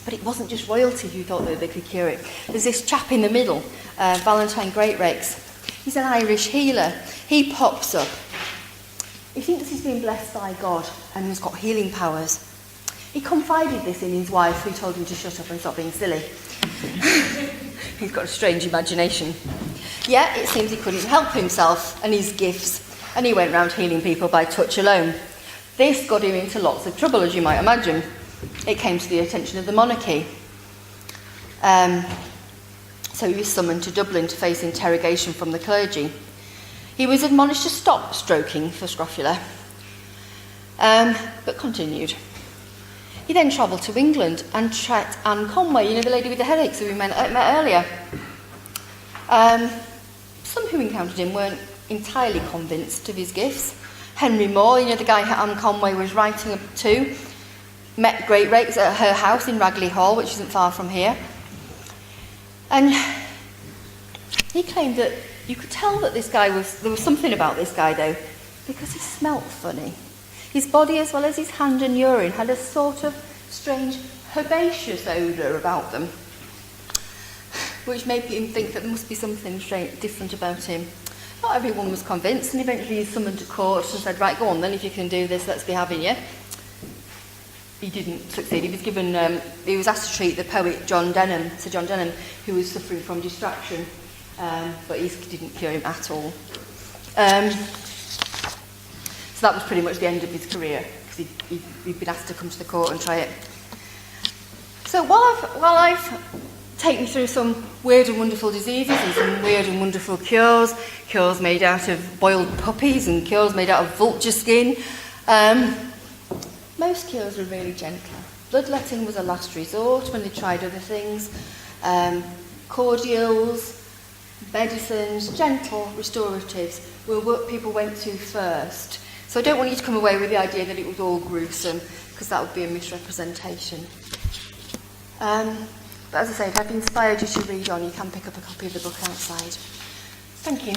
But it wasn't just royalty who thought that they could cure it. There's this chap in the middle, Valentine Greatrakes. He's an Irish healer. He pops up. He thinks he's been blessed by God and he's got healing powers. He confided this in his wife, who told him to shut up and stop being silly. He's got a strange imagination. Yet it seems he couldn't help himself and his gifts, and he went round healing people by touch alone. This got him into lots of trouble, as you might imagine. It came to the attention of the monarchy. So he was summoned to Dublin to face interrogation from the clergy. He was admonished to stop stroking for scrofula, but continued. He then travelled to England and tracked Anne Conway, you know, the lady with the headaches who we met earlier. Some who encountered him weren't entirely convinced of his gifts. Henry Moore, you know, the guy Anne Conway was writing up to, met Great Rakes at her house in Ragley Hall, which isn't far from here. And he claimed that you could tell that there was something about this guy though, because he smelt funny. His body, as well as his hand and urine, had a sort of strange herbaceous odour about them, which made him think that there must be something strange, different about him. Not everyone was convinced, and eventually he was summoned to court and said, right, go on then, if you can do this, let's be having you. He didn't succeed. He was asked to treat the poet Sir John Denham, who was suffering from distraction, but he didn't cure him at all. So that was pretty much the end of his career, because he'd been asked to come to the court and try it. So while I've taken you through some weird and wonderful diseases and some weird and wonderful cures made out of boiled puppies and cures made out of vulture skin, most cures were really gentle. Bloodletting was a last resort when they tried other things. Cordials, medicines, gentle restoratives were what people went to first. So I don't want you to come away with the idea that it was all gruesome, because that would be a misrepresentation. But as I say, if I've inspired you to read on, you can pick up a copy of the book outside. Thank you.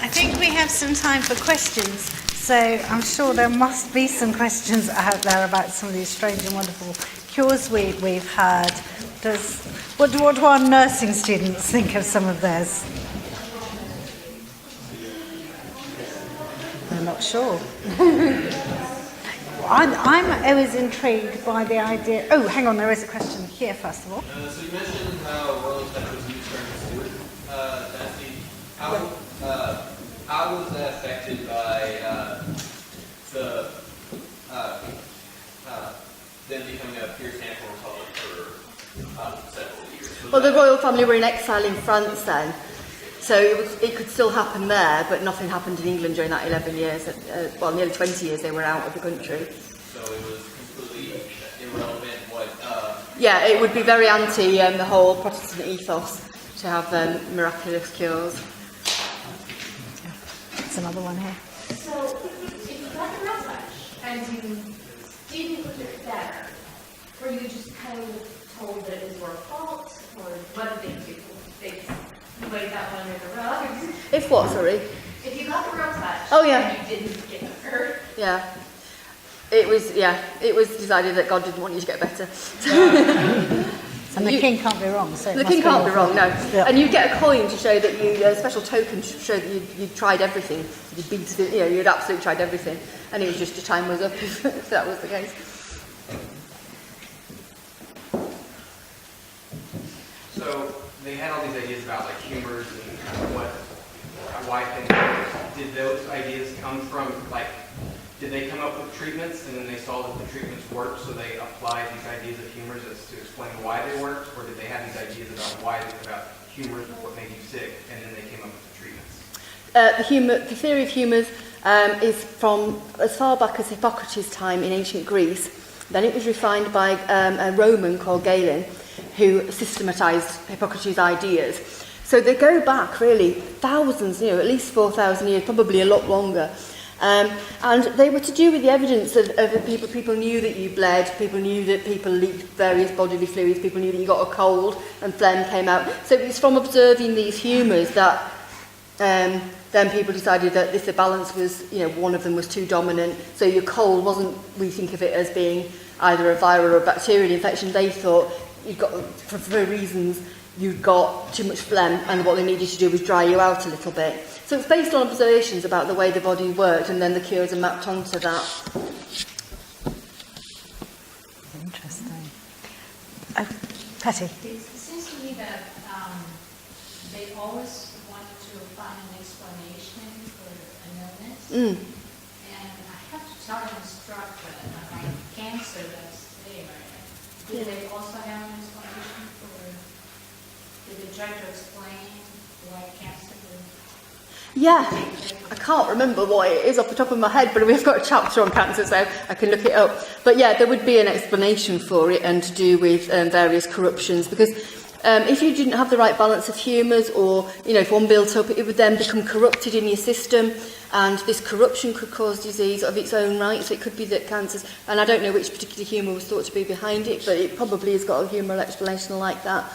I think we have some time for questions. So I'm sure there must be some questions out there about some of these strange and wonderful cures we've had. What do our nursing students think of some of theirs? They're not sure. I'm always intrigued by the idea. Oh, hang on, there is a question here first of all. So you mentioned how oil touch was used during the Stuart dynasty. How was that affected by them becoming a pure Tampa Republic for several years? Well, the royal family were in exile in France then, so it could still happen there, but nothing happened in England during that 11 years, nearly 20 years they were out of the country. So it was completely irrelevant what... Yeah, it would be very anti the whole Protestant ethos to have miraculous cures. There's another one here. So, if you got the real touch and you didn't look better, were you just kind of told that it was your fault, or what did they do? They laid that one under the rug? If what, sorry? If you got the real touch and you didn't get hurt. Yeah. It was decided that God didn't want you to get better. And the king can't be wrong. So the king can't be wrong, no. Yep. And you get a coin to show that a special token to show that you'd tried everything. You'd absolutely tried everything. And it was just your time was up if that was the case. So they had all these ideas about like humors and why things. Did those ideas come from did they come up with treatments and then they saw that the treatments worked, so they applied these ideas of humors as to explain why they worked, or did they have these ideas about humors and what made you sick, and then they came up with the treatments? The theory of humours is from as far back as Hippocrates' time in ancient Greece. Then it was refined by a Roman called Galen, who systematised Hippocrates' ideas. So they go back really thousands, at least 4,000 years, probably a lot longer. And they were to do with the evidence of people. People knew that you bled, people knew that people leaked various bodily fluids, people knew that you got a cold and phlegm came out. So it was from observing these humours that then people decided that the balance was, one of them was too dominant. So your cold wasn't, we think of it as being either a viral or a bacterial infection. They thought you'd got, for reasons, you'd got too much phlegm, and what they needed to do was dry you out a little bit. So it's based on observations about the way the body worked, and then the cures are mapped onto that. Interesting. Patty. It seems to me that they always wanted to find an explanation for an illness. And I have to tell you, I'm struck by cancer that's there. Did they also have an explanation for, did they try to explain why cancer would? Yeah, I can't remember what it is off the top of my head, but we've got a chapter on cancer, so I can look it up. But yeah, there would be an explanation for it, and to do with various corruptions, because if you didn't have the right balance of humours, or if one built up, it would then become corrupted in your system, and this corruption could cause disease of its own right. So it could be that cancers, and I don't know which particular humour was thought to be behind it, but it probably has got a humoral explanation like that.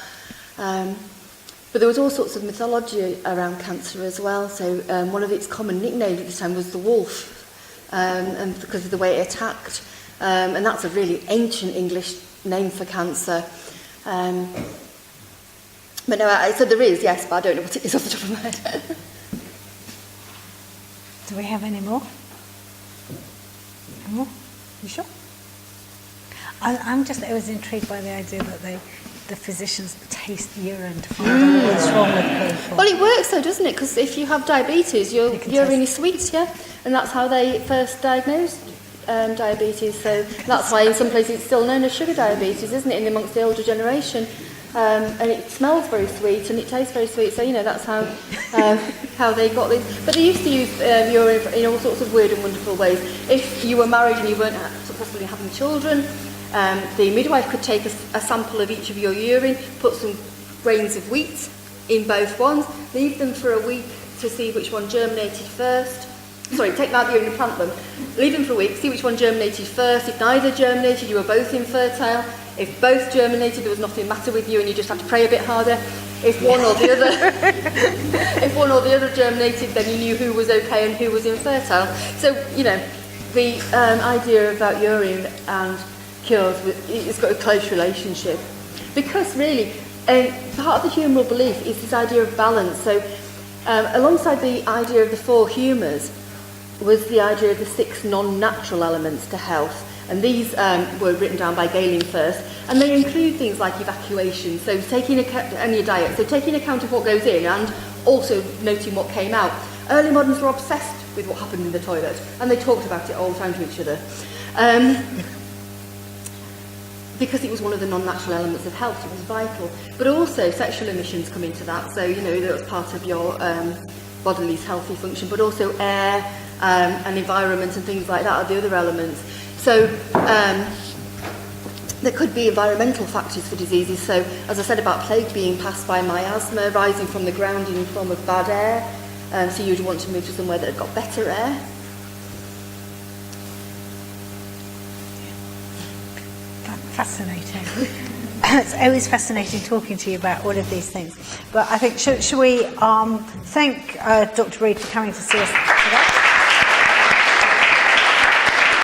But there was all sorts of mythology around cancer as well. So one of its common nicknames at the time was the wolf, and because of the way it attacked. And that's a really ancient English name for cancer. But no, so there is, yes, but I don't know what it is off the top of my head. Do we have any more? Any more? You sure? I was intrigued by the idea that the physicians taste urine to find out what's wrong with people. Well, it works though, doesn't it? Because if you have diabetes, your urine is sweet, yeah? And that's how they first diagnosed diabetes. So that's why in some places it's still known as sugar diabetes, isn't it, in amongst the older generation? And it smells very sweet and it tastes very sweet. So, that's how they got this. But they used to use urine in all sorts of weird and wonderful ways. If you were married and you weren't possibly having children, the midwife could take a sample of each of your urine, put some grains of wheat in both ones, leave them for a week to see which one germinated first. Sorry, take out the urine and plant them. Leave them for a week, see which one germinated first. If neither germinated, you were both infertile. If both germinated, there was nothing the matter with you and you just had to pray a bit harder. If one or the other germinated, then you knew who was okay and who was infertile. So, the idea about urine and cures, it's got a close relationship. Because really, part of the humoral belief is this idea of balance. So alongside the idea of the four humours was the idea of the 6 non-natural elements to health. And these were written down by Galen first. And they include things like evacuation, so taking account, and your diet, so taking account of what goes in and also noting what came out. Early moderns were obsessed with what happened in the toilet, and they talked about it all the time to each other. Because it was one of the non-natural elements of health, it was vital. But also sexual emissions come into that, so that was part of your body's healthy function, but also air and environment and things like that are the other elements. So there could be environmental factors for diseases. So as I said about plague being passed by miasma, rising from the ground in the form of bad air, so you'd want to move to somewhere that had got better air. Fascinating. It's always fascinating talking to you about all of these things. But I think, should we thank Dr. Reid for coming to see us today?